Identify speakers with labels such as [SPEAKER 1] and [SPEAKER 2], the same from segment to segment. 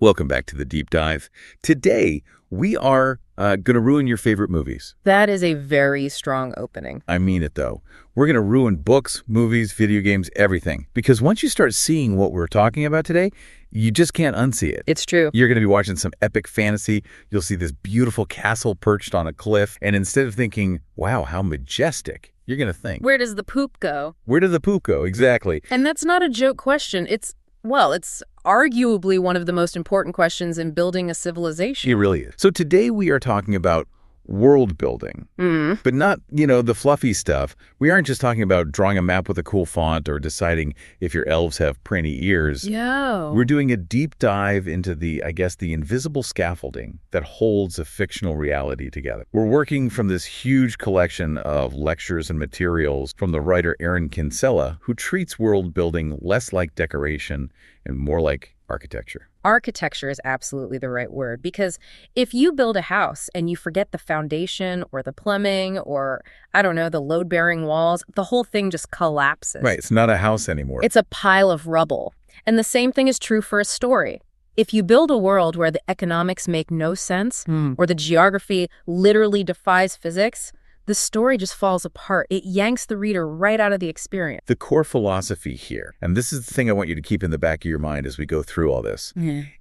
[SPEAKER 1] Welcome back to the Deep Dive. Today, we are going to ruin your favorite movies.
[SPEAKER 2] That is a very strong opening.
[SPEAKER 1] I mean it, though. We're going to ruin books, movies, video games, everything. Because once you start seeing what we're talking about today, you just can't unsee it.
[SPEAKER 2] It's true.
[SPEAKER 1] You're going to be watching some epic fantasy. You'll see this beautiful castle perched on a cliff. And instead of thinking, wow, how majestic, you're going to think,
[SPEAKER 2] Where does the poop go?
[SPEAKER 1] where did the poop go? Exactly.
[SPEAKER 2] And that's not a joke question. It's arguably one of the most important questions in building a civilization.
[SPEAKER 1] It really is. So today we are talking about world building, but not, the fluffy stuff. We aren't just talking about drawing a map with a cool font or deciding if your elves have printy ears.
[SPEAKER 2] Yo.
[SPEAKER 1] We're doing a deep dive into the invisible scaffolding that holds a fictional reality together. We're working from this huge collection of lectures and materials from the writer Aaron Kinsella, who treats world building less like decoration and more like architecture.
[SPEAKER 2] Architecture is absolutely the right word, because if you build a house and you forget the foundation or the plumbing or, the load-bearing walls, the whole thing just collapses.
[SPEAKER 1] Right. It's not a house anymore.
[SPEAKER 2] It's a pile of rubble. And the same thing is true for a story. If you build a world where the economics make no sense or the geography literally defies physics, the story just falls apart. It yanks the reader right out of the experience.
[SPEAKER 1] The core philosophy here, and this is the thing I want you to keep in the back of your mind as we go through all this,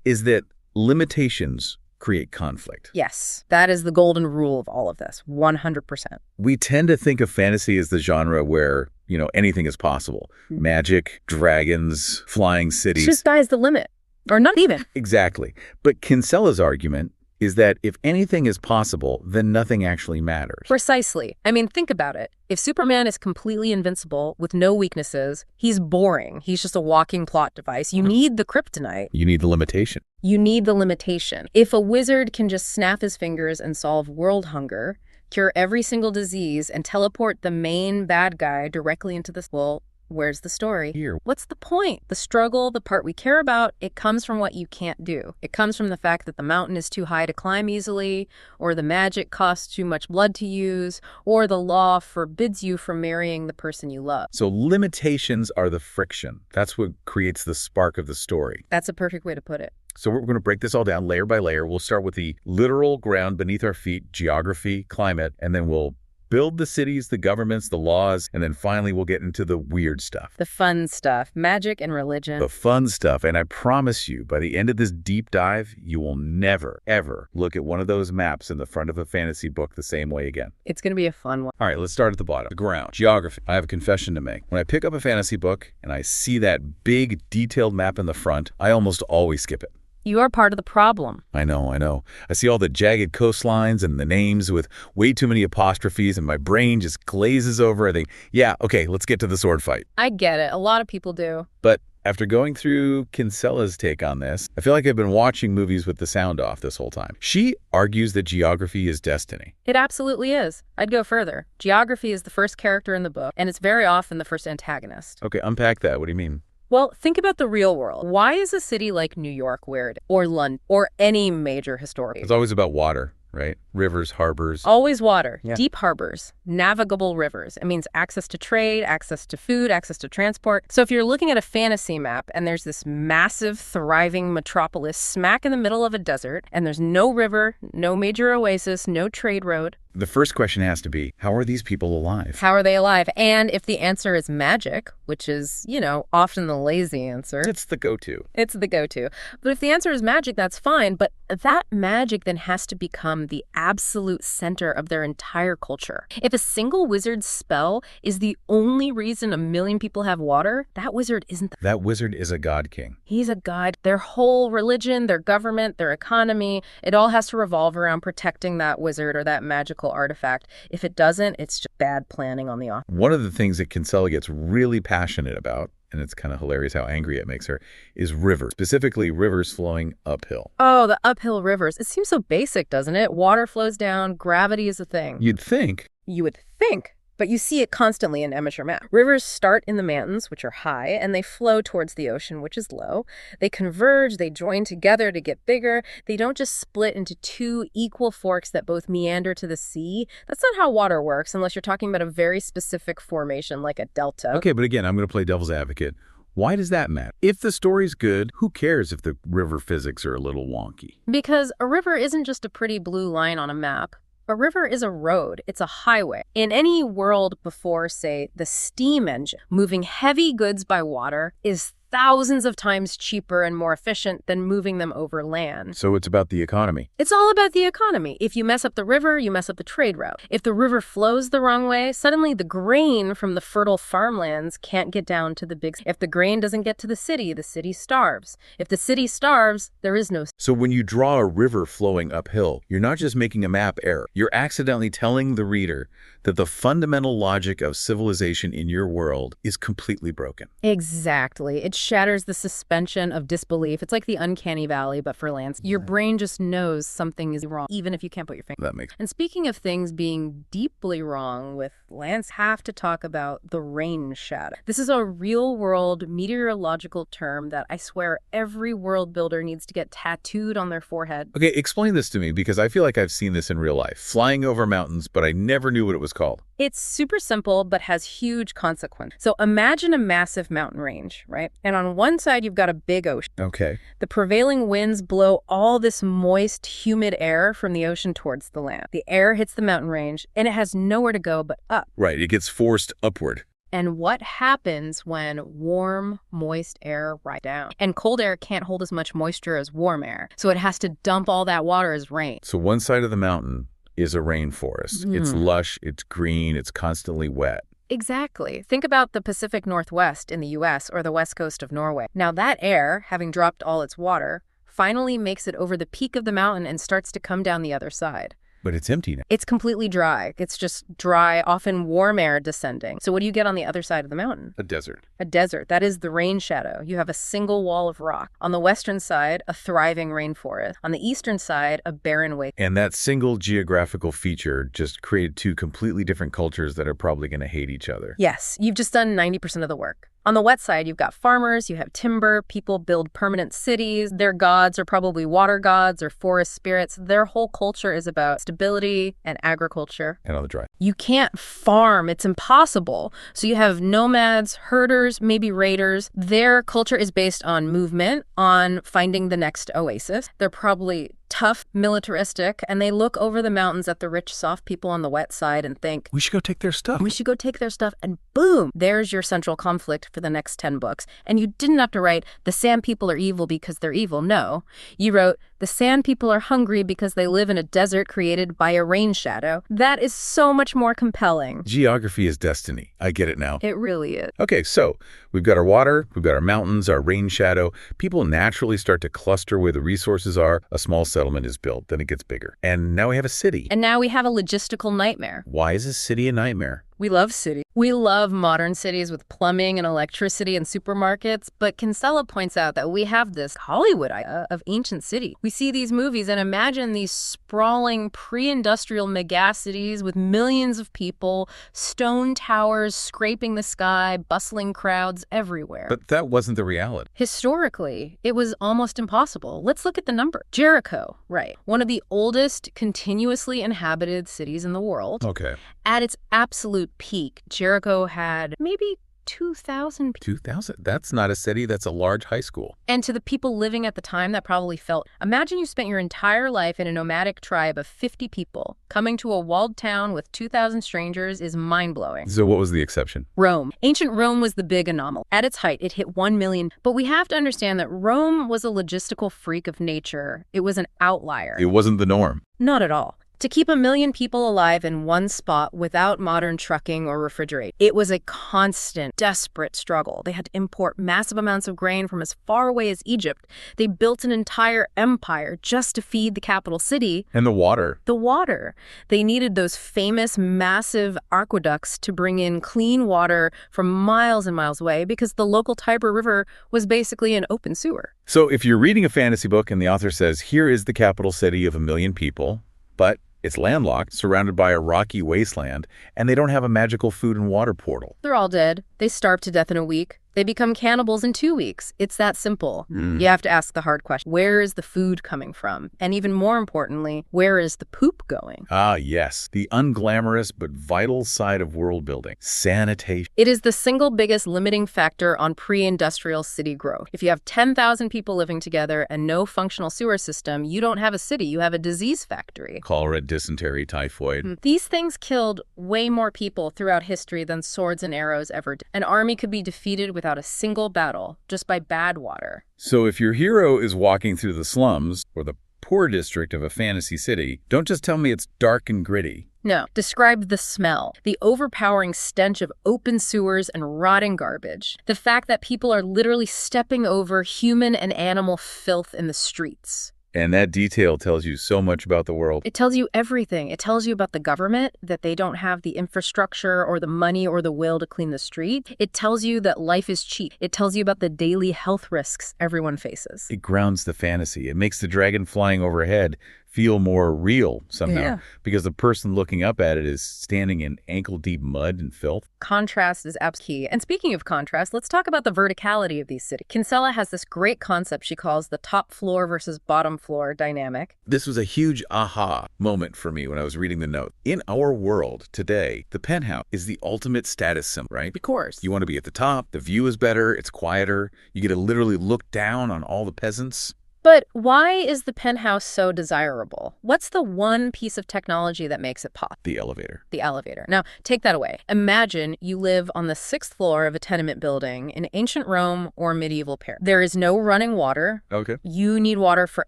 [SPEAKER 1] is that limitations create conflict.
[SPEAKER 2] Yes, that is the golden rule of all of this, 100%.
[SPEAKER 1] We tend to think of fantasy as the genre where, anything is possible. Magic, dragons, flying cities.
[SPEAKER 2] Sky's the limit. Or not even.
[SPEAKER 1] Exactly. But Kinsella's argument is that if anything is possible, then nothing actually matters.
[SPEAKER 2] Precisely. Think about it. If Superman is completely invincible with no weaknesses, he's boring. He's just a walking plot device. You need the kryptonite.
[SPEAKER 1] You need the limitation.
[SPEAKER 2] You need the limitation. If a wizard can just snap his fingers and solve world hunger, cure every single disease, and teleport the main bad guy directly into the well, where's the story?
[SPEAKER 1] Here.
[SPEAKER 2] What's the point? The struggle, the part we care about, it comes from what you can't do. It comes from the fact that the mountain is too high to climb easily, or the magic costs too much blood to use, or the law forbids you from marrying the person you love.
[SPEAKER 1] So limitations are the friction. That's what creates the spark of the story.
[SPEAKER 2] That's a perfect way to put it.
[SPEAKER 1] So we're going to break this all down layer by layer. We'll start with the literal ground beneath our feet, geography, climate, and then we'll build the cities, the governments, the laws, and then finally we'll get into the weird stuff.
[SPEAKER 2] The fun stuff, magic and religion.
[SPEAKER 1] The fun stuff. And I promise you, by the end of this deep dive, you will never, ever look at one of those maps in the front of a fantasy book the same way again.
[SPEAKER 2] It's going to be a fun one.
[SPEAKER 1] All right, let's start at the bottom. The ground. Geography. I have a confession to make. When I pick up a fantasy book and I see that big, detailed map in the front, I almost always skip it.
[SPEAKER 2] You are part of the problem.
[SPEAKER 1] I know. I see all the jagged coastlines and the names with way too many apostrophes, and my brain just glazes over. I think, yeah, okay, let's get to the sword fight.
[SPEAKER 2] I get it. A lot of people do.
[SPEAKER 1] But after going through Kinsella's take on this, I feel like I've been watching movies with the sound off this whole time. She argues that geography is destiny.
[SPEAKER 2] It absolutely is. I'd go further. Geography is the first character in the book, and it's very often the first antagonist.
[SPEAKER 1] Okay, unpack that. What do you mean?
[SPEAKER 2] Well, think about the real world. Why is a city like New York weird? Or London? Or any major historic?
[SPEAKER 1] It's always about water, right? Rivers, harbors.
[SPEAKER 2] Always water.
[SPEAKER 1] Yeah.
[SPEAKER 2] Deep harbors. Navigable rivers. It means access to trade, access to food, access to transport. So if you're looking at a fantasy map and there's this massive, thriving metropolis smack in the middle of a desert, and there's no river, no major oasis, no trade road,
[SPEAKER 1] the first question has to be, how are these people alive?
[SPEAKER 2] how are they alive? And if the answer is magic, which is, often the lazy answer.
[SPEAKER 1] It's the go-to.
[SPEAKER 2] It's the go-to. But if the answer is magic, that's fine. But that magic then has to become the absolute center of their entire culture. If a single wizard's spell is the only reason 1 million people have water, that wizard isn't
[SPEAKER 1] That wizard is a god king.
[SPEAKER 2] He's a god. Their whole religion, their government, their economy, it all has to revolve around protecting that wizard or that magical artifact. If it doesn't, it's just bad planning on the author.
[SPEAKER 1] One of the things that Kinsella gets really passionate about, and it's kind of hilarious how angry it makes her, is rivers, specifically rivers flowing uphill.
[SPEAKER 2] Oh, the uphill rivers. It seems so basic, doesn't it? Water flows down, gravity is a thing.
[SPEAKER 1] You'd think.
[SPEAKER 2] You would think. But you see it constantly in amateur maps. Rivers start in the mountains, which are high, and they flow towards the ocean, which is low. They converge, they join together to get bigger. They don't just split into two equal forks that both meander to the sea. That's not how water works, unless you're talking about a very specific formation like a delta.
[SPEAKER 1] Okay, but again, I'm going to play devil's advocate. Why does that matter? If the story's good, who cares if the river physics are a little wonky?
[SPEAKER 2] Because a river isn't just a pretty blue line on a map. A river is a road. It's a highway. In any world before, say, the steam engine, moving heavy goods by water is thousands of times cheaper and more efficient than moving them over land.
[SPEAKER 1] So it's about the economy.
[SPEAKER 2] It's all about the economy. If you mess up the river, you mess up the trade route. If the river flows the wrong way, suddenly the grain from the fertile farmlands can't get down to the big... If the grain doesn't get to the city starves. If the city starves, there is no...
[SPEAKER 1] So when you draw a river flowing uphill, you're not just making a map error. You're accidentally telling the reader that the fundamental logic of civilization in your world is completely broken.
[SPEAKER 2] Exactly. It shatters the suspension of disbelief. It's like the uncanny valley, but for lands. Your brain just knows something is wrong, even if you can't put your finger.
[SPEAKER 1] That makes...
[SPEAKER 2] And speaking of things being deeply wrong with lands, have to talk about the rain shadow. This is a real-world meteorological term that I swear every world builder needs to get tattooed on their forehead.
[SPEAKER 1] Okay, explain this to me, because I feel like I've seen this in real life. Flying over mountains, but I never knew what it was called.
[SPEAKER 2] It's super simple, but has huge consequence. So imagine a massive mountain range, right? And on one side, you've got a big ocean.
[SPEAKER 1] Okay.
[SPEAKER 2] The prevailing winds blow all this moist, humid air from the ocean towards the land. The air hits the mountain range, and it has nowhere to go but up.
[SPEAKER 1] Right, it gets forced upward.
[SPEAKER 2] And what happens when warm, moist air rises down? And cold air can't hold as much moisture as warm air, so it has to dump all that water as rain.
[SPEAKER 1] So one side of the mountain is a rainforest. It's lush, it's green, it's constantly wet.
[SPEAKER 2] Exactly. Think about the Pacific Northwest in the US or the west coast of Norway. Now that air, having dropped all its water, finally makes it over the peak of the mountain and starts to come down the other side.
[SPEAKER 1] But it's empty now.
[SPEAKER 2] It's completely dry. It's just dry, often warm air descending. So what do you get on the other side of the mountain?
[SPEAKER 1] A desert.
[SPEAKER 2] A desert. That is the rain shadow. You have a single wall of rock. On the western side, a thriving rainforest. On the eastern side, a barren waste.
[SPEAKER 1] And that single geographical feature just created two completely different cultures that are probably going to hate each other.
[SPEAKER 2] Yes, you've just done 90% of the work. On the wet side, you've got farmers, you have timber, people build permanent cities. Their gods are probably water gods or forest spirits. Their whole culture is about stability and agriculture.
[SPEAKER 1] And on the dry.
[SPEAKER 2] You can't farm. It's impossible. So you have nomads, herders, maybe raiders. Their culture is based on movement, on finding the next oasis. They're probably tough, militaristic, and they look over the mountains at the rich, soft people on the wet side and think,
[SPEAKER 1] we should go take their stuff.
[SPEAKER 2] We should go take their stuff, and boom, there's your central conflict for the next 10 books. And you didn't have to write, the sand people are evil because they're evil. No. You wrote, the sand people are hungry because they live in a desert created by a rain shadow. That is so much more compelling.
[SPEAKER 1] Geography is destiny. I get it now.
[SPEAKER 2] It really is.
[SPEAKER 1] Okay, so we've got our water, we've got our mountains, our rain shadow. People naturally start to cluster where the resources are. A small settlement is built, then it gets bigger. And now we have a city.
[SPEAKER 2] And now we have a logistical nightmare.
[SPEAKER 1] Why is a city a nightmare?
[SPEAKER 2] We love cities. We love modern cities with plumbing and electricity and supermarkets, but Kinsella points out that we have this Hollywood idea of ancient city. We see these movies and imagine these sprawling pre-industrial megacities with millions of people, stone towers scraping the sky, bustling crowds everywhere.
[SPEAKER 1] But that wasn't the reality.
[SPEAKER 2] Historically, it was almost impossible. Let's look at the number. Jericho, right. One of the oldest continuously inhabited cities in the world.
[SPEAKER 1] Okay.
[SPEAKER 2] At its absolute peak, Jericho had maybe 2,000 people.
[SPEAKER 1] 2,000? That's not a city, that's a large high school.
[SPEAKER 2] And to the people living at the time, that probably felt, imagine you spent your entire life in a nomadic tribe of 50 people. Coming to a walled town with 2,000 strangers is mind-blowing.
[SPEAKER 1] So what was the exception?
[SPEAKER 2] Rome. Ancient Rome was the big anomaly. At its height, it hit 1 million. But we have to understand that Rome was a logistical freak of nature. It was an outlier.
[SPEAKER 1] It wasn't the norm.
[SPEAKER 2] Not at all. To keep 1 million people alive in one spot without modern trucking or refrigeration, it was a constant, desperate struggle. They had to import massive amounts of grain from as far away as Egypt. They built an entire empire just to feed the capital city.
[SPEAKER 1] And the water.
[SPEAKER 2] The water. They needed those famous, massive aqueducts to bring in clean water from miles and miles away because the local Tiber River was basically an open sewer.
[SPEAKER 1] So if you're reading a fantasy book and the author says, here is the capital city of 1 million people, but it's landlocked, surrounded by a rocky wasteland, and they don't have a magical food and water portal.
[SPEAKER 2] They're all dead. They starved to death in a week. They become cannibals in 2 weeks. It's that simple.
[SPEAKER 1] Mm.
[SPEAKER 2] You have to ask the hard question. Where is the food coming from? And even more importantly, where is the poop going?
[SPEAKER 1] Ah, yes. The unglamorous but vital side of world building. Sanitation.
[SPEAKER 2] It is the single biggest limiting factor on pre-industrial city growth. If you have 10,000 people living together and no functional sewer system, you don't have a city, you have a disease factory.
[SPEAKER 1] Cholera, dysentery, typhoid.
[SPEAKER 2] These things killed way more people throughout history than swords and arrows ever did. An army could be defeated without a single battle, just by bad water.
[SPEAKER 1] So if your hero is walking through the slums or the poor district of a fantasy city, don't just tell me it's dark and gritty.
[SPEAKER 2] No, describe the smell, the overpowering stench of open sewers and rotting garbage. The fact that people are literally stepping over human and animal filth in the streets.
[SPEAKER 1] And that detail tells you so much about the world.
[SPEAKER 2] It tells you everything. It tells you about the government, that they don't have the infrastructure or the money or the will to clean the street. It tells you that life is cheap. It tells you about the daily health risks everyone faces.
[SPEAKER 1] It grounds the fantasy. It makes the dragon flying overhead feel more real somehow, because the person looking up at it is standing in ankle-deep mud and filth.
[SPEAKER 2] Contrast is absolutely key. And speaking of contrast, let's talk about the verticality of these cities. Kinsella has this great concept she calls the top floor versus bottom floor dynamic.
[SPEAKER 1] This was a huge aha moment for me when I was reading the note. In our world today, the penthouse is the ultimate status symbol, right?
[SPEAKER 2] Of course.
[SPEAKER 1] You want to be at the top, the view is better, it's quieter, you get to literally look down on all the peasants.
[SPEAKER 2] But why is the penthouse so desirable? What's the one piece of technology that makes it pop?
[SPEAKER 1] The elevator.
[SPEAKER 2] The elevator. Now, take that away. Imagine you live on the 6th floor of a tenement building in ancient Rome or medieval Paris. There is no running water.
[SPEAKER 1] Okay.
[SPEAKER 2] You need water for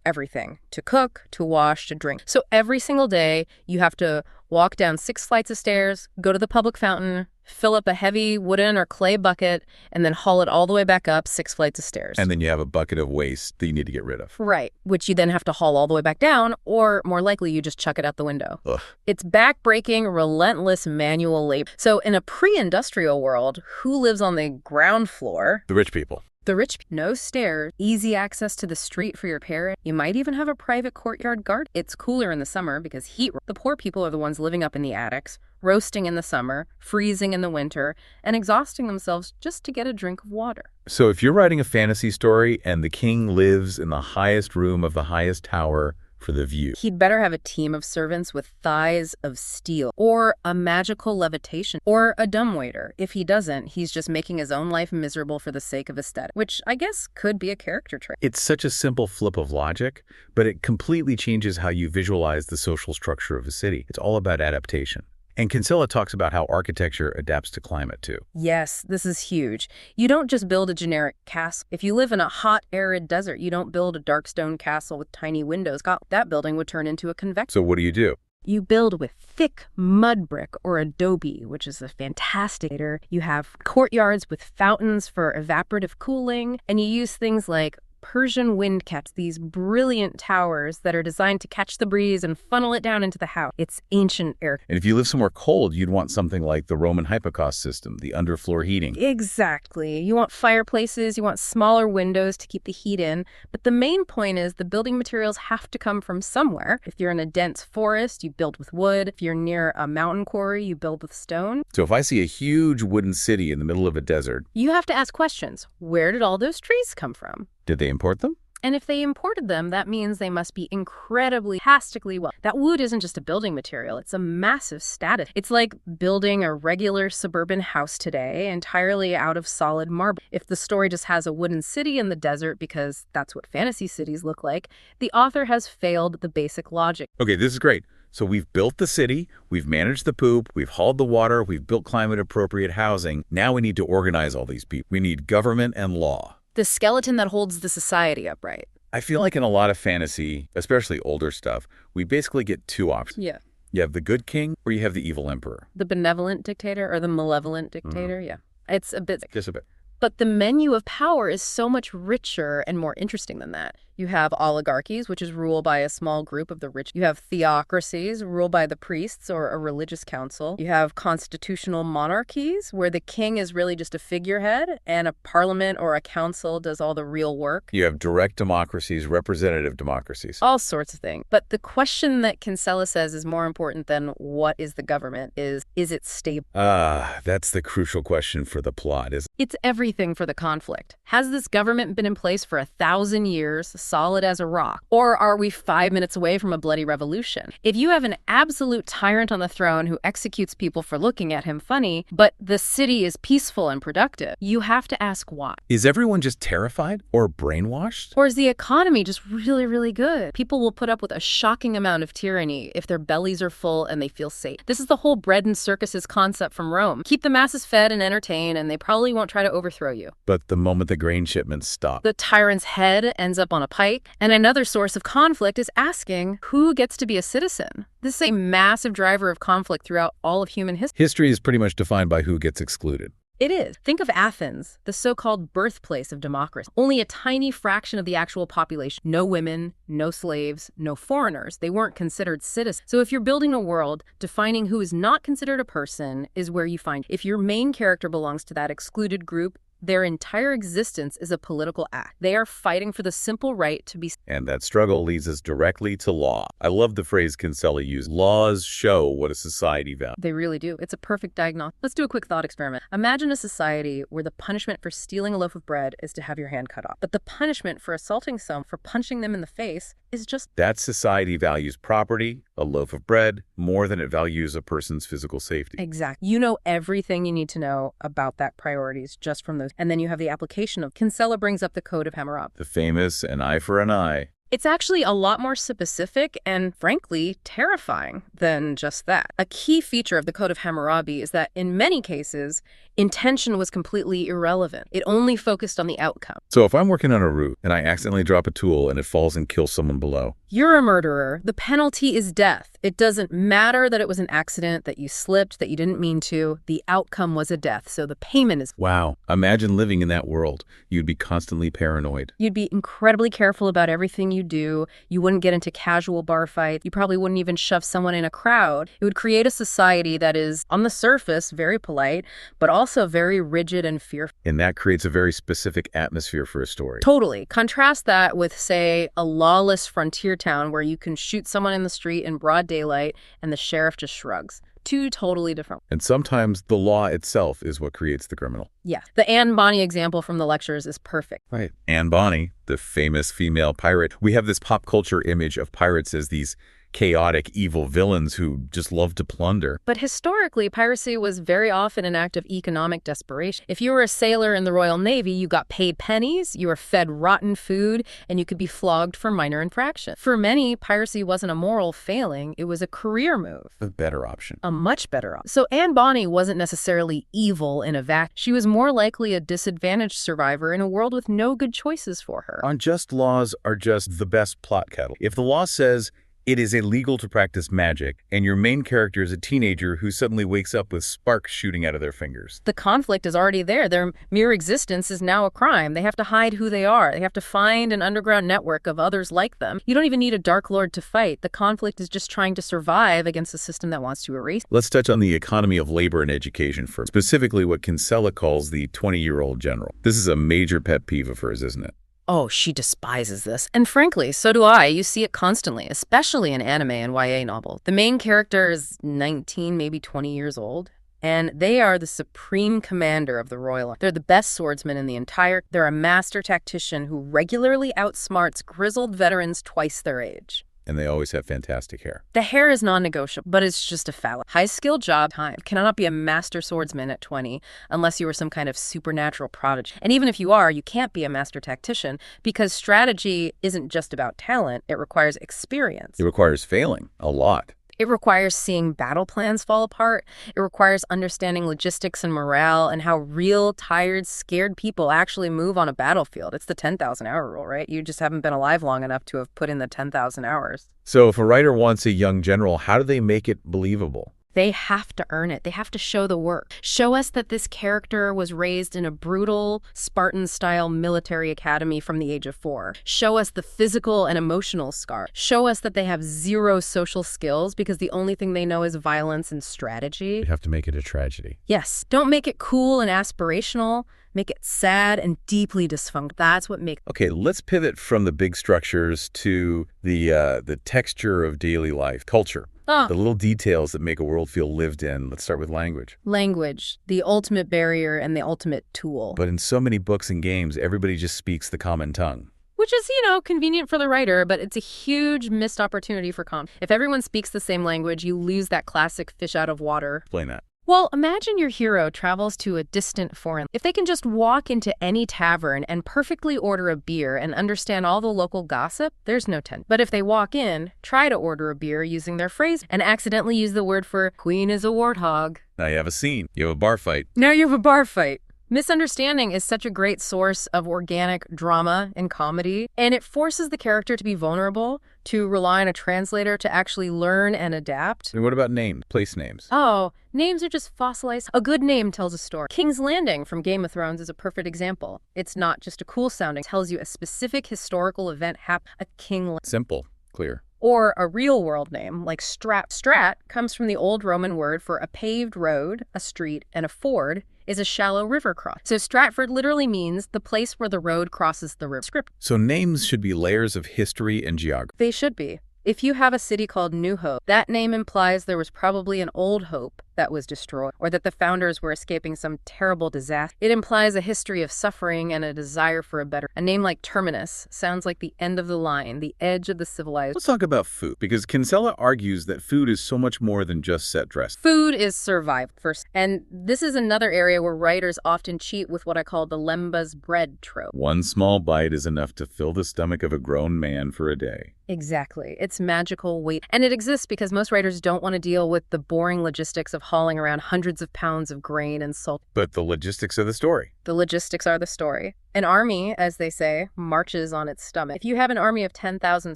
[SPEAKER 2] everything. To cook, to wash, to drink. So every single day, you have to walk down 6 flights of stairs, go to the public fountain, fill up a heavy wooden or clay bucket, and then haul it all the way back up 6 flights of stairs.
[SPEAKER 1] And then you have a bucket of waste that you need to get rid of.
[SPEAKER 2] Right, which you then have to haul all the way back down, or more likely you just chuck it out the window.
[SPEAKER 1] Ugh.
[SPEAKER 2] It's back-breaking, relentless manual labor. So in a pre-industrial world, who lives on the ground floor?
[SPEAKER 1] The rich people.
[SPEAKER 2] The rich, no stairs, easy access to the street for your parent. You might even have a private courtyard garden. It's cooler in the summer because heat. The poor people are the ones living up in the attics, roasting in the summer, freezing in the winter, and exhausting themselves just to get a drink of water.
[SPEAKER 1] So if you're writing a fantasy story and the king lives in the highest room of the highest tower for the view,
[SPEAKER 2] he'd better have a team of servants with thighs of steel, or a magical levitation, or a dumbwaiter. If he doesn't, he's just making his own life miserable for the sake of aesthetic, which I guess could be a character trait.
[SPEAKER 1] it's such a simple flip of logic, but it completely changes how you visualize the social structure of a city. It's all about adaptation. And Kinsella talks about how architecture adapts to climate too.
[SPEAKER 2] Yes, this is huge. You don't just build a generic castle. If you live in a hot, arid desert, you don't build a dark stone castle with tiny windows. That building would turn into a convex.
[SPEAKER 1] So what do?
[SPEAKER 2] You build with thick mud brick or adobe, which is a fantastic. You have courtyards with fountains for evaporative cooling, and you use things like Persian wind cats, these brilliant towers that are designed to catch the breeze and funnel it down into the house. It's ancient air.
[SPEAKER 1] And if you live somewhere cold, you'd want something like the Roman hypocaust system, the underfloor heating.
[SPEAKER 2] Exactly. You want fireplaces, you want smaller windows to keep the heat in. But the main point is the building materials have to come from somewhere. If you're in a dense forest, you build with wood. If you're near a mountain quarry, you build with stone.
[SPEAKER 1] So if I see a huge wooden city in the middle of a desert,
[SPEAKER 2] You have to ask questions. Where did all those trees come from?
[SPEAKER 1] did they import them?
[SPEAKER 2] And if they imported them, that means they must be incredibly, fantastically well. That wood isn't just a building material, it's a massive status. It's like building a regular suburban house today entirely out of solid marble. If the story just has a wooden city in the desert because that's what fantasy cities look like, the author has failed the basic logic.
[SPEAKER 1] Okay, this is great. So we've built the city, we've managed the poop, we've hauled the water, we've built climate-appropriate housing. Now we need to organize all these people. We need government and law.
[SPEAKER 2] The skeleton that holds the society upright.
[SPEAKER 1] I feel like in a lot of fantasy, especially older stuff, we basically get 2 options.
[SPEAKER 2] Yeah.
[SPEAKER 1] You have the good king or you have the evil emperor.
[SPEAKER 2] The benevolent dictator or the malevolent dictator, yeah. It's a bit.
[SPEAKER 1] Just a bit.
[SPEAKER 2] But the menu of power is so much richer and more interesting than that. You have oligarchies, which is ruled by a small group of the rich. You have theocracies, ruled by the priests or a religious council. You have constitutional monarchies, where the king is really just a figurehead and a parliament or a council does all the real work.
[SPEAKER 1] You have direct democracies, representative democracies.
[SPEAKER 2] All sorts of things. But the question that Kinsella says is more important than what is the government is it stable?
[SPEAKER 1] That's the crucial question for the plot, is
[SPEAKER 2] It's everything for the conflict. Has this government been in place for 1,000 years, solid as a rock? Or are we 5 minutes away from a bloody revolution? If you have an absolute tyrant on the throne who executes people for looking at him funny, but the city is peaceful and productive, you have to ask why.
[SPEAKER 1] Is everyone just terrified or brainwashed?
[SPEAKER 2] Or is the economy just really, really good? People will put up with a shocking amount of tyranny if their bellies are full and they feel safe. This is the whole bread and circuses concept from Rome. Keep the masses fed and entertained, and they probably won't try to overthrow you.
[SPEAKER 1] But the moment the grain shipments stop,
[SPEAKER 2] The tyrant's head ends up on a pike, and another source of conflict is asking who gets to be a citizen. This is a massive driver of conflict throughout all of human history.
[SPEAKER 1] history is pretty much defined by who gets excluded.
[SPEAKER 2] It is. Think of Athens, the so-called birthplace of democracy. Only a tiny fraction of the actual population. No women, no slaves, no foreigners. They weren't considered citizens. So if you're building a world, defining who is not considered a person is where you find. If your main character belongs to that excluded group, their entire existence is a political act. They are fighting for the simple right to be.
[SPEAKER 1] And that struggle leads us directly to law. I love the phrase Kinsella used. Laws show what a society values.
[SPEAKER 2] They really do. It's a perfect diagnostic. Let's do a quick thought experiment. Imagine a society where the punishment for stealing a loaf of bread is to have your hand cut off. But the punishment for assaulting someone, for punching them in the face, is just.
[SPEAKER 1] That society values property, a loaf of bread, more than it values a person's physical safety.
[SPEAKER 2] Exactly. You know everything you need to know about that priorities just from those. And then you have the application of. Kinsella brings up the Code of Hammurabi.
[SPEAKER 1] The famous an eye for an eye.
[SPEAKER 2] It's actually a lot more specific and, frankly, terrifying than just that. A key feature of the Code of Hammurabi is that, in many cases, intention was completely irrelevant. It only focused on the outcome.
[SPEAKER 1] So if I'm working on a route and I accidentally drop a tool and it falls and kills someone below,
[SPEAKER 2] You're a murderer. The penalty is death. It doesn't matter that it was an accident, that you slipped, that you didn't mean to. The outcome was a death, so the payment is.
[SPEAKER 1] wow, imagine living in that world. You'd be constantly paranoid.
[SPEAKER 2] You'd be incredibly careful about everything you do. You wouldn't get into casual bar fights. You probably wouldn't even shove someone in a crowd. It would create a society that is, on the surface, very polite, but also very rigid and fearful.
[SPEAKER 1] And that creates a very specific atmosphere for a story.
[SPEAKER 2] Totally. Contrast that with, say, a lawless frontier town where you can shoot someone in the street in broad daylight and the sheriff just shrugs. Two totally different.
[SPEAKER 1] And sometimes the law itself is what creates the criminal.
[SPEAKER 2] Yeah. The Anne Bonny example from the lectures is perfect.
[SPEAKER 1] Right. Anne Bonny, the famous female pirate. We have this pop culture image of pirates as these chaotic, evil villains who just love to plunder.
[SPEAKER 2] But historically, piracy was very often an act of economic desperation. If you were a sailor in the Royal Navy, you got paid pennies, you were fed rotten food, and you could be flogged for minor infractions. For many, piracy wasn't a moral failing, it was a career move.
[SPEAKER 1] A better option.
[SPEAKER 2] A much better option. So Anne Bonny wasn't necessarily evil in a vacuum. She was more likely a disadvantaged survivor in a world with no good choices for her.
[SPEAKER 1] Unjust laws are just the best plot kettle. If the law says it is illegal to practice magic, and your main character is a teenager who suddenly wakes up with sparks shooting out of their fingers.
[SPEAKER 2] The conflict is already there. Their mere existence is now a crime. They have to hide who they are. They have to find an underground network of others like them. You don't even need a Dark Lord to fight. The conflict is just trying to survive against a system that wants to erase.
[SPEAKER 1] Let's touch on the economy of labor and education first, specifically what Kinsella calls the 20-year-old general. This is a major pet peeve of hers, isn't it?
[SPEAKER 2] Oh, she despises this. And frankly, so do I. You see it constantly, especially in anime and YA novels. The main character is 19, maybe 20 years old, and they are the supreme commander of the Royal Army. They're the best swordsman in the entire. They're a master tactician who regularly outsmarts grizzled veterans twice their age.
[SPEAKER 1] And they always have fantastic hair.
[SPEAKER 2] The hair is non-negotiable, but it's just a fallacy. High-skilled job time. Cannot be a master swordsman at 20 unless you were some kind of supernatural prodigy. And even if you are, you can't be a master tactician because strategy isn't just about talent. It requires experience.
[SPEAKER 1] It requires failing a lot.
[SPEAKER 2] It requires seeing battle plans fall apart. It requires understanding logistics and morale and how real, tired, scared people actually move on a battlefield. It's the 10,000-hour rule, right? You just haven't been alive long enough to have put in the 10,000 hours.
[SPEAKER 1] So if a writer wants a young general, how do they make it believable?
[SPEAKER 2] They have to earn it. They have to show the work. Show us that this character was raised in a brutal, Spartan-style military academy from the age of 4. Show us the physical and emotional scar. Show us that they have zero social skills because the only thing they know is violence and strategy.
[SPEAKER 1] You have to make it a tragedy.
[SPEAKER 2] Yes. Don't make it cool and aspirational. Make it sad and deeply dysfunctional. That's what makes...
[SPEAKER 1] Okay, let's pivot from the big structures to the texture of daily life, culture. The little details that make a world feel lived in. Let's start with language.
[SPEAKER 2] Language, the ultimate barrier and the ultimate tool.
[SPEAKER 1] But in so many books and games, everybody just speaks the common tongue.
[SPEAKER 2] Which is, convenient for the writer, but it's a huge missed opportunity for If everyone speaks the same language, you lose that classic fish out of water.
[SPEAKER 1] Explain that.
[SPEAKER 2] Well, imagine your hero travels to a distant foreign. If they can just walk into any tavern and perfectly order a beer and understand all the local gossip, there's no tension. But if they walk in, try to order a beer using their phrase, and accidentally use the word for queen is a warthog.
[SPEAKER 1] Now you have a scene. You have a bar fight.
[SPEAKER 2] Now you have a bar fight. Misunderstanding is such a great source of organic drama and comedy, and it forces the character to be vulnerable, to rely on a translator to actually learn and adapt.
[SPEAKER 1] And what about names, place names?
[SPEAKER 2] Oh, names are just fossilized. A good name tells a story. King's Landing from Game of Thrones is a perfect example. It's not just a cool sounding, it tells you a specific historical event happened. A king.
[SPEAKER 1] Simple, clear.
[SPEAKER 2] Or a real-world name, like Strat. Strat comes from the old Roman word for a paved road, a street, and a ford is a shallow river cross. So Stratford literally means the place where the road crosses the river. Script.
[SPEAKER 1] So names should be layers of history and geography.
[SPEAKER 2] They should be. If you have a city called New Hope, that name implies there was probably an old Hope that was destroyed, or that the founders were escaping some terrible disaster. It implies a history of suffering and a desire for a better. A name like Terminus sounds like the end of the line, the edge of the civilized.
[SPEAKER 1] Let's talk about food, because Kinsella argues that food is so much more than just set dress.
[SPEAKER 2] Food is survival first. And this is another area where writers often cheat with what I call the Lemba's bread trope.
[SPEAKER 1] One small bite is enough to fill the stomach of a grown man for a day.
[SPEAKER 2] Exactly. It's magical weight. And it exists because most writers don't want to deal with the boring logistics of hauling around hundreds of pounds of grain and salt.
[SPEAKER 1] But the logistics of the story.
[SPEAKER 2] The logistics are the story. An army, as they say, marches on its stomach. If you have an army of 10,000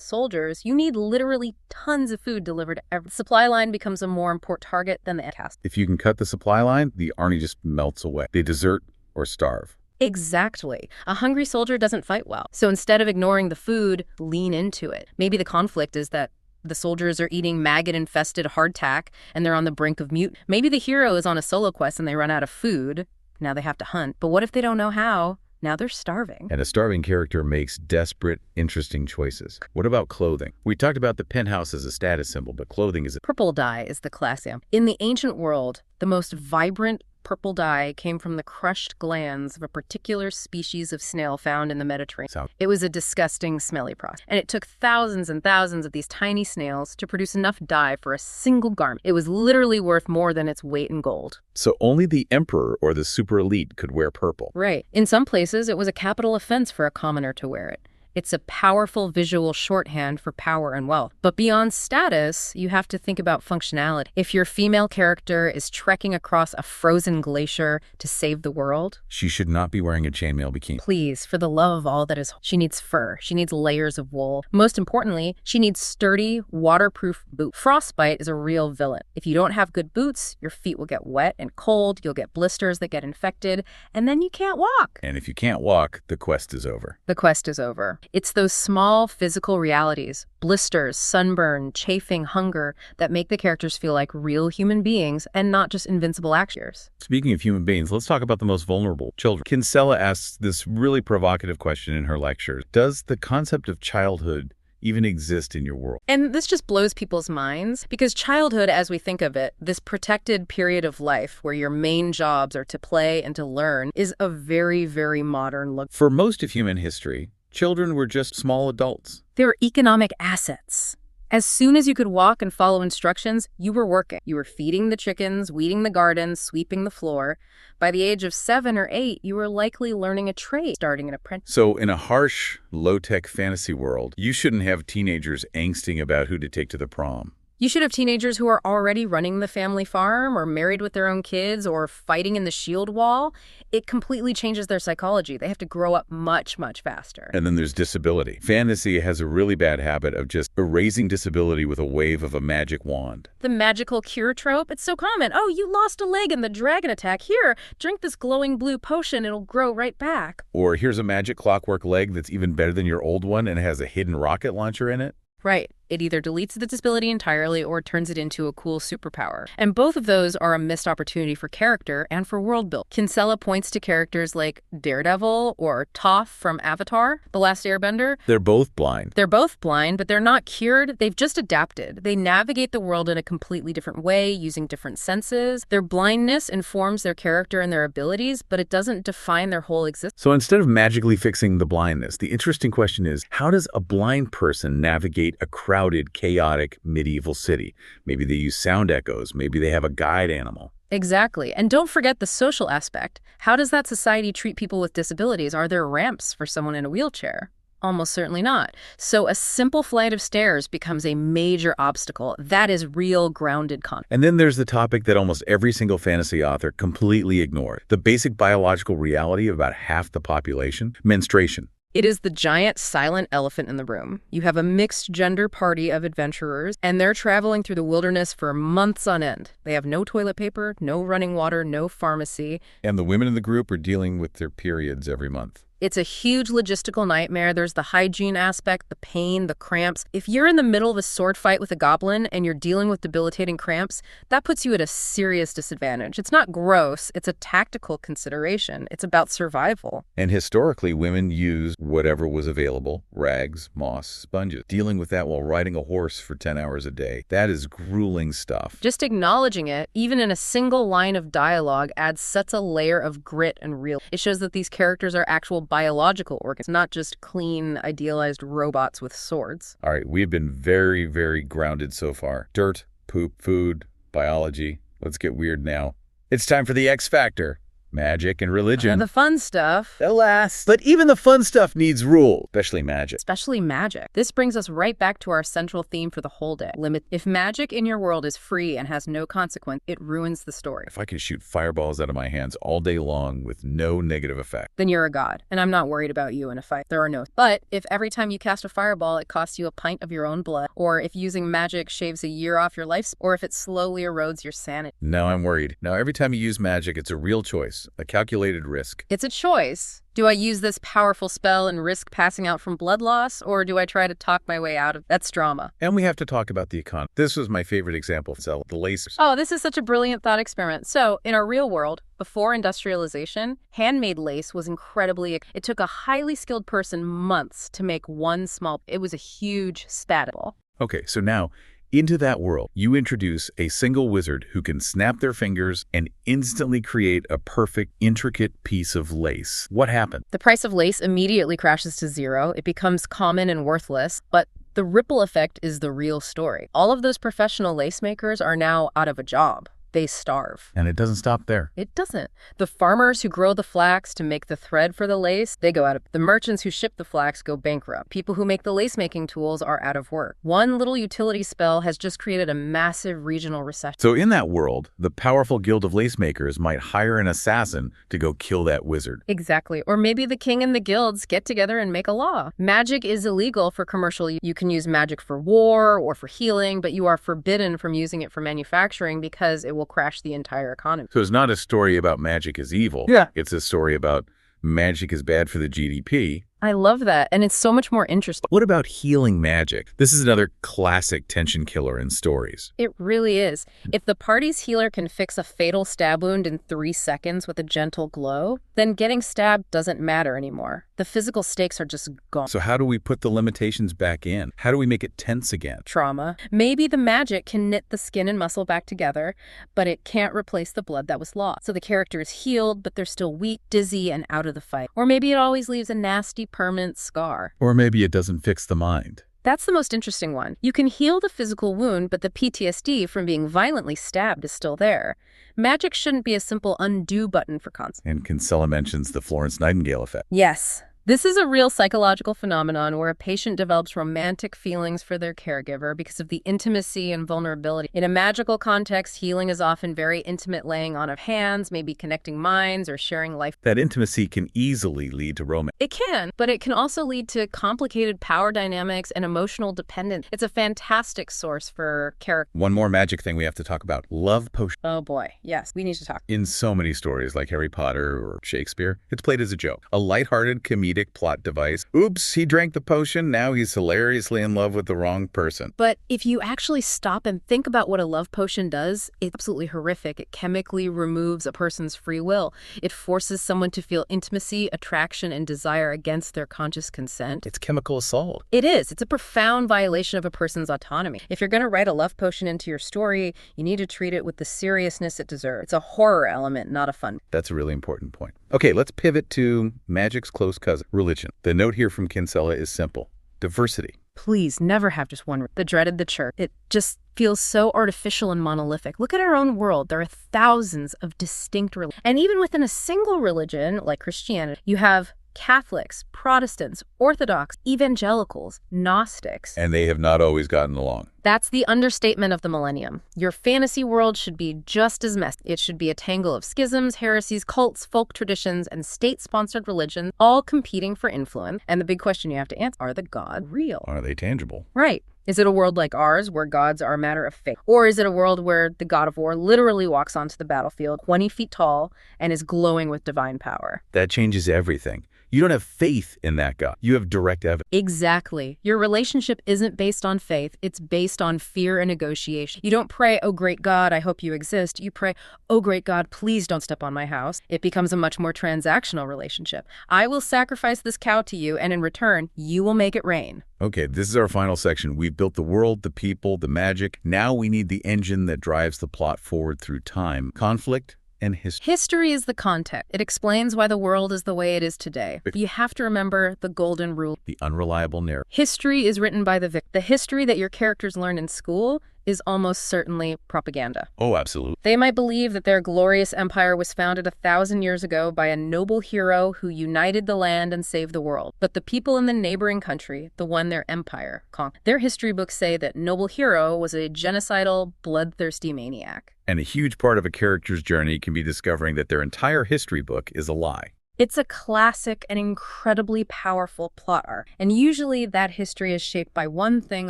[SPEAKER 2] soldiers, you need literally tons of food delivered every. The supply line becomes a more important target than the cast.
[SPEAKER 1] If you can cut the supply line, the army just melts away. They desert or starve.
[SPEAKER 2] Exactly. A hungry soldier doesn't fight well. So instead of ignoring the food, lean into it. Maybe the conflict is that the soldiers are eating maggot-infested hardtack and they're on the brink of mutiny. Maybe the hero is on a solo quest and they run out of food. Now they have to hunt. But what if they don't know how? Now they're starving.
[SPEAKER 1] And a starving character makes desperate, interesting choices. What about clothing? We talked about the penthouse as a status symbol, but clothing is...
[SPEAKER 2] Purple dye is the classic. In the ancient world, the most vibrant purple dye came from the crushed glands of a particular species of snail found in the Mediterranean. It was a disgusting, smelly process. And it took thousands and thousands of these tiny snails to produce enough dye for a single garment. It was literally worth more than its weight in gold.
[SPEAKER 1] So only the emperor or the super elite could wear purple.
[SPEAKER 2] Right. In some places, it was a capital offense for a commoner to wear it. It's a powerful visual shorthand for power and wealth. But beyond status, you have to think about functionality. If your female character is trekking across a frozen glacier to save the world,
[SPEAKER 1] she should not be wearing a chainmail bikini.
[SPEAKER 2] Please, for the love of all that is, she needs fur. She needs layers of wool. Most importantly, she needs sturdy, waterproof boots. Frostbite is a real villain. If you don't have good boots, your feet will get wet and cold, you'll get blisters that get infected, and then you can't walk.
[SPEAKER 1] And if you can't walk, the quest is over.
[SPEAKER 2] The quest is over. It's those small physical realities, blisters, sunburn, chafing, hunger, that make the characters feel like real human beings and not just invincible actors.
[SPEAKER 1] Speaking of human beings, let's talk about the most vulnerable, children. Kinsella asks this really provocative question in her lecture. Does the concept of childhood even exist in your world?
[SPEAKER 2] And this just blows people's minds because childhood, as we think of it, this protected period of life where your main jobs are to play and to learn, is a very, very modern look.
[SPEAKER 1] For most of human history, children were just small adults.
[SPEAKER 2] They were economic assets. As soon as you could walk and follow instructions, you were working. You were feeding the chickens, weeding the garden, sweeping the floor. By the age of 7 or 8, you were likely learning a trade, starting an apprentice.
[SPEAKER 1] So in a harsh, low-tech fantasy world, you shouldn't have teenagers angsting about who to take to the prom.
[SPEAKER 2] You should have teenagers who are already running the family farm or married with their own kids or fighting in the shield wall. It completely changes their psychology. They have to grow up much, much faster.
[SPEAKER 1] And then there's disability. Fantasy has a really bad habit of just erasing disability with a wave of a magic wand.
[SPEAKER 2] The magical cure trope, it's so common. Oh, you lost a leg in the dragon attack. Here, drink this glowing blue potion. It'll grow right back.
[SPEAKER 1] Or here's a magic clockwork leg that's even better than your old one and has a hidden rocket launcher in it.
[SPEAKER 2] Right. It either deletes the disability entirely or turns it into a cool superpower. And both of those are a missed opportunity for character and for world build. Kinsella points to characters like Daredevil or Toph from Avatar, The Last Airbender.
[SPEAKER 1] They're both blind.
[SPEAKER 2] They're both blind, but they're not cured. They've just adapted. They navigate the world in a completely different way, using different senses. Their blindness informs their character and their abilities, but it doesn't define their whole existence.
[SPEAKER 1] So instead of magically fixing the blindness, the interesting question is, how does a blind person navigate a crowded, chaotic medieval city? Maybe they use sound echoes. Maybe they have a guide animal.
[SPEAKER 2] Exactly. And don't forget the social aspect. How does that society treat people with disabilities? Are there ramps for someone in a wheelchair? Almost certainly not. So a simple flight of stairs becomes a major obstacle. That is real grounded content.
[SPEAKER 1] And then there's the topic that almost every single fantasy author completely ignored. The basic biological reality of about half the population: menstruation.
[SPEAKER 2] It is the giant silent elephant in the room. You have a mixed gender party of adventurers, and they're traveling through the wilderness for months on end. They have no toilet paper, no running water, no pharmacy.
[SPEAKER 1] And the women in the group are dealing with their periods every month.
[SPEAKER 2] It's a huge logistical nightmare. There's the hygiene aspect, the pain, the cramps. If you're in the middle of a sword fight with a goblin and you're dealing with debilitating cramps, that puts you at a serious disadvantage. It's not gross. It's a tactical consideration. It's about survival.
[SPEAKER 1] And historically, women used whatever was available: rags, moss, sponges. Dealing with that while riding a horse for 10 hours a day. That is grueling stuff.
[SPEAKER 2] Just acknowledging it, even in a single line of dialogue, adds such a layer of grit and real. It shows that these characters are actual biological organs, not just clean, idealized robots with swords.
[SPEAKER 1] All right, we've been very, very grounded so far. Dirt, poop, food, biology. Let's get weird now. It's time for the X Factor. Magic and religion.
[SPEAKER 2] The fun stuff.
[SPEAKER 1] Alas. But even the fun stuff needs rules, especially magic.
[SPEAKER 2] Especially magic. This brings us right back to our central theme for the whole day. Limit. If magic in your world is free and has no consequence, it ruins the story.
[SPEAKER 1] If I can shoot fireballs out of my hands all day long with no negative effect,
[SPEAKER 2] then you're a god, and I'm not worried about you in a fight. There are no. But if every time you cast a fireball, it costs you a pint of your own blood, or if using magic shaves a year off your life, or if it slowly erodes your sanity.
[SPEAKER 1] now I'm worried. Now every time you use magic, it's a real choice. A calculated risk.
[SPEAKER 2] It's a choice. Do I use this powerful spell and risk passing out from blood loss, or do I try to talk my way out of that's drama?
[SPEAKER 1] And we have to talk about the economy. This was my favorite example. So the lasers.
[SPEAKER 2] Oh, this is such a brilliant thought experiment. So, in our real world, before industrialization, handmade lace was incredibly. It took a highly skilled person months to make one small. It was a huge spattle.
[SPEAKER 1] Okay, so now, into that world, you introduce a single wizard who can snap their fingers and instantly create a perfect, intricate piece of lace. What happened?
[SPEAKER 2] The price of lace immediately crashes to zero. It becomes common and worthless, but the ripple effect is the real story. All of those professional lace makers are now out of a job. They starve.
[SPEAKER 1] And it doesn't stop there.
[SPEAKER 2] It doesn't. The farmers who grow the flax to make the thread for the lace, they go out of. The merchants who ship the flax go bankrupt. People who make the lace-making tools are out of work. One little utility spell has just created a massive regional recession.
[SPEAKER 1] So in that world, the powerful guild of lace makers might hire an assassin to go kill that wizard.
[SPEAKER 2] Exactly. Or maybe the king and the guilds get together and make a law. Magic is illegal for commercial use. You can use magic for war or for healing, but you are forbidden from using it for manufacturing because it will crash the entire economy.
[SPEAKER 1] So it's not a story about magic is evil.
[SPEAKER 2] Yeah.
[SPEAKER 1] It's a story about magic is bad for the GDP.
[SPEAKER 2] I love that, and it's so much more interesting.
[SPEAKER 1] What about healing magic? This is another classic tension killer in stories.
[SPEAKER 2] It really is. If the party's healer can fix a fatal stab wound in 3 seconds with a gentle glow, then getting stabbed doesn't matter anymore. The physical stakes are just gone.
[SPEAKER 1] So how do we put the limitations back in? How do we make it tense again?
[SPEAKER 2] Trauma. Maybe the magic can knit the skin and muscle back together, but it can't replace the blood that was lost. So the character is healed, but they're still weak, dizzy, and out of the fight. Or maybe it always leaves a nasty, permanent scar.
[SPEAKER 1] Or maybe it doesn't fix the mind.
[SPEAKER 2] That's the most interesting one. You can heal the physical wound, but the PTSD from being violently stabbed is still there. Magic shouldn't be a simple undo button for concept.
[SPEAKER 1] And Kinsella mentions the Florence Nightingale effect.
[SPEAKER 2] Yes. This is a real psychological phenomenon where a patient develops romantic feelings for their caregiver because of the intimacy and vulnerability. In a magical context, healing is often very intimate, laying on of hands, maybe connecting minds or sharing life.
[SPEAKER 1] That intimacy can easily lead to romance.
[SPEAKER 2] It can, but it can also lead to complicated power dynamics and emotional dependence. It's a fantastic source for character.
[SPEAKER 1] One more magic thing we have to talk about, love potion.
[SPEAKER 2] Oh boy, yes, we need to talk.
[SPEAKER 1] In so many stories like Harry Potter or Shakespeare, it's played as a joke. A lighthearted comedic plot device. Oops, he drank the potion, now he's hilariously in love with the wrong person.
[SPEAKER 2] But if you actually stop and think about what a love potion does, it's absolutely horrific. It chemically removes a person's free will. It forces someone to feel intimacy, attraction, and desire against their conscious consent.
[SPEAKER 1] It's chemical assault.
[SPEAKER 2] It is. It's a profound violation of a person's autonomy. If you're going to write a love potion into your story, you need to treat it with the seriousness it deserves. It's a horror element, not a fun.
[SPEAKER 1] That's a really important point. Okay, let's pivot to magic's close cousin, religion. The note here from Kinsella is simple. Diversity.
[SPEAKER 2] Please never have just one. The dreaded the church. It just feels so artificial and monolithic. Look at our own world. There are thousands of distinct religions. And even within a single religion, like Christianity, you have Catholics, Protestants, Orthodox, evangelicals, Gnostics.
[SPEAKER 1] And they have not always gotten along.
[SPEAKER 2] That's the understatement of the millennium. Your fantasy world should be just as messy. It should be a tangle of schisms, heresies, cults, folk traditions, and state-sponsored religions, all competing for influence. And the big question you have to answer, are the gods real?
[SPEAKER 1] Are they tangible?
[SPEAKER 2] Right. Is it a world like ours, where gods are a matter of faith? Or is it a world where the god of war literally walks onto the battlefield, 20 feet tall, and is glowing with divine power?
[SPEAKER 1] That changes everything. You don't have faith in that God. You have direct evidence.
[SPEAKER 2] Exactly. Your relationship isn't based on faith. It's based on fear and negotiation. You don't pray, oh, great God, I hope you exist. You pray, oh, great God, please don't step on my house. It becomes a much more transactional relationship. I will sacrifice this cow to you, and in return, you will make it rain.
[SPEAKER 1] Okay, this is our final section. We've built the world, the people, the magic. Now we need the engine that drives the plot forward through time, conflict, and history.
[SPEAKER 2] History is the context. It explains why the world is the way it is today. But you have to remember the golden rule.
[SPEAKER 1] The unreliable narrative.
[SPEAKER 2] History is written by the victim. The history that your characters learn in school is almost certainly propaganda.
[SPEAKER 1] Oh, absolutely.
[SPEAKER 2] They might believe that their glorious empire was founded 1,000 years ago by a noble hero who united the land and saved the world. But the people in the neighboring country, the one their empire conquered, their history books say that noble hero was a genocidal, bloodthirsty maniac.
[SPEAKER 1] And a huge part of a character's journey can be discovering that their entire history book is a lie.
[SPEAKER 2] It's a classic and incredibly powerful plot arc, and usually that history is shaped by one thing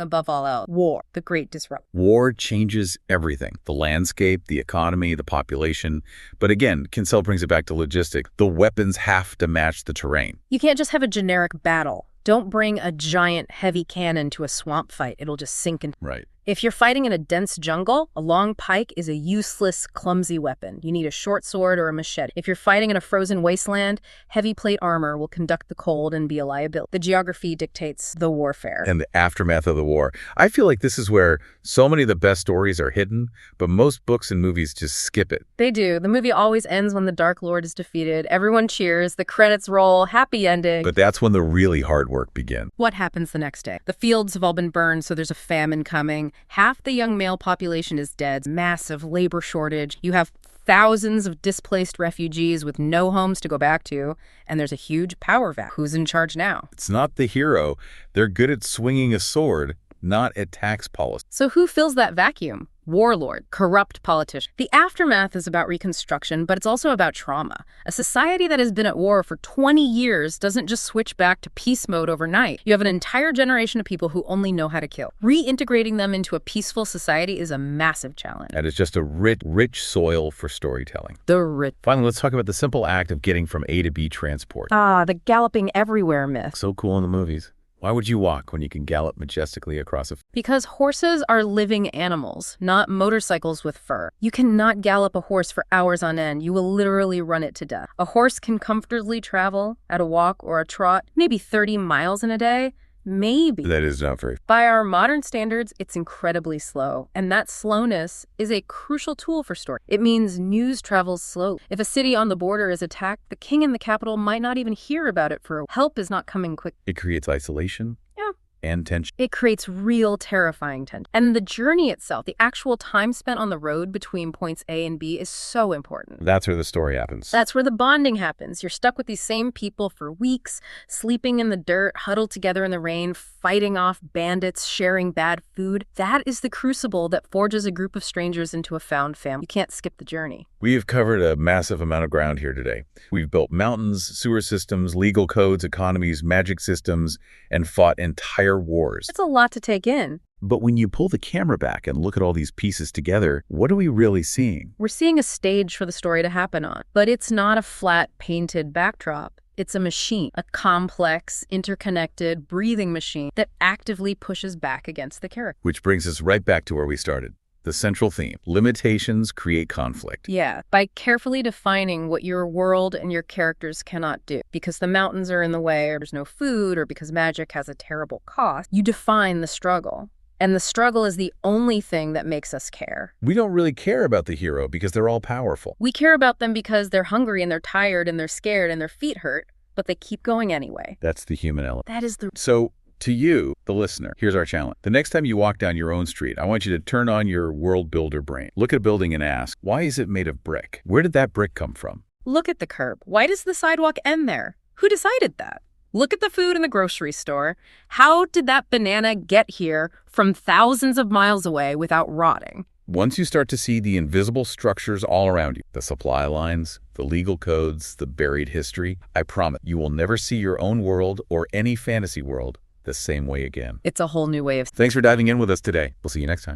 [SPEAKER 2] above all else: war, the great disruption.
[SPEAKER 1] War changes everything. The landscape, the economy, the population. But again, Kinsella brings it back to logistics. The weapons have to match the terrain.
[SPEAKER 2] You can't just have a generic battle. Don't bring a giant heavy cannon to a swamp fight. It'll just sink in.
[SPEAKER 1] Right.
[SPEAKER 2] If you're fighting in a dense jungle, a long pike is a useless, clumsy weapon. You need a short sword or a machete. If you're fighting in a frozen wasteland, heavy plate armor will conduct the cold and be a liability. The geography dictates the warfare.
[SPEAKER 1] And the aftermath of the war. I feel like this is where so many of the best stories are hidden, but most books and movies just skip it.
[SPEAKER 2] They do. The movie always ends when the Dark Lord is defeated. Everyone cheers, the credits roll, happy ending.
[SPEAKER 1] But that's when the really hard work begins.
[SPEAKER 2] What happens the next day? The fields have all been burned, so there's a famine coming. Half the young male population is dead. Massive labor shortage. You have thousands of displaced refugees with no homes to go back to, and there's a huge power vacuum. Who's in charge now?
[SPEAKER 1] It's not the hero. They're good at swinging a sword, not at tax policy.
[SPEAKER 2] So who fills that vacuum? Warlord, corrupt politician. The aftermath is about reconstruction, but it's also about trauma. A society that has been at war for 20 years doesn't just switch back to peace mode overnight. You have an entire generation of people who only know how to kill. Reintegrating them into a peaceful society is a massive challenge.
[SPEAKER 1] And it's just a rich soil for storytelling.
[SPEAKER 2] The rich.
[SPEAKER 1] Finally, let's talk about the simple act of getting from A to B transport.
[SPEAKER 2] The galloping everywhere myth.
[SPEAKER 1] So cool in the movies. Why would you walk when you can gallop majestically across a...
[SPEAKER 2] Because horses are living animals, not motorcycles with fur. You cannot gallop a horse for hours on end. You will literally run it to death. A horse can comfortably travel at a walk or a trot, maybe 30 miles in a day. Maybe.
[SPEAKER 1] That is not very...
[SPEAKER 2] By our modern standards, it's incredibly slow. And that slowness is a crucial tool for story. It means news travels slowly. If a city on the border is attacked, the king in the capital might not even hear about it for a while. Help is not coming quick.
[SPEAKER 1] It creates isolation.
[SPEAKER 2] Yeah.
[SPEAKER 1] and tension.
[SPEAKER 2] It creates real terrifying tension. And the journey itself, the actual time spent on the road between points A and B is so important.
[SPEAKER 1] That's where the story happens.
[SPEAKER 2] That's where the bonding happens. You're stuck with these same people for weeks, sleeping in the dirt, huddled together in the rain, fighting off bandits, sharing bad food. That is the crucible that forges a group of strangers into a found family. You can't skip the journey.
[SPEAKER 1] We have covered a massive amount of ground here today. We've built mountains, sewer systems, legal codes, economies, magic systems, and fought entire wars.
[SPEAKER 2] It's a lot to take in.
[SPEAKER 1] But when you pull the camera back and look at all these pieces together, what are we really seeing?
[SPEAKER 2] We're seeing a stage for the story to happen on, but it's not a flat, painted backdrop. It's a machine, a complex, interconnected, breathing machine that actively pushes back against the character.
[SPEAKER 1] Which brings us right back to where we started. The central theme: limitations create conflict.
[SPEAKER 2] Yeah, by carefully defining what your world and your characters cannot do. Because the mountains are in the way, or there's no food, or because magic has a terrible cost, you define the struggle. And the struggle is the only thing that makes us care.
[SPEAKER 1] We don't really care about the hero because they're all powerful.
[SPEAKER 2] We care about them because they're hungry and they're tired and they're scared and their feet hurt, but they keep going anyway.
[SPEAKER 1] That's the human element.
[SPEAKER 2] That is the...
[SPEAKER 1] So, to you, the listener, here's our challenge. The next time you walk down your own street, I want you to turn on your world builder brain. Look at a building and ask, why is it made of brick? Where did that brick come from?
[SPEAKER 2] Look at the curb. Why does the sidewalk end there? Who decided that? Look at the food in the grocery store. How did that banana get here from thousands of miles away without rotting?
[SPEAKER 1] Once you start to see the invisible structures all around you, the supply lines, the legal codes, the buried history, I promise you will never see your own world or any fantasy world the same way again.
[SPEAKER 2] It's a whole new way of...
[SPEAKER 1] Thanks for diving in with us today. We'll see you next time.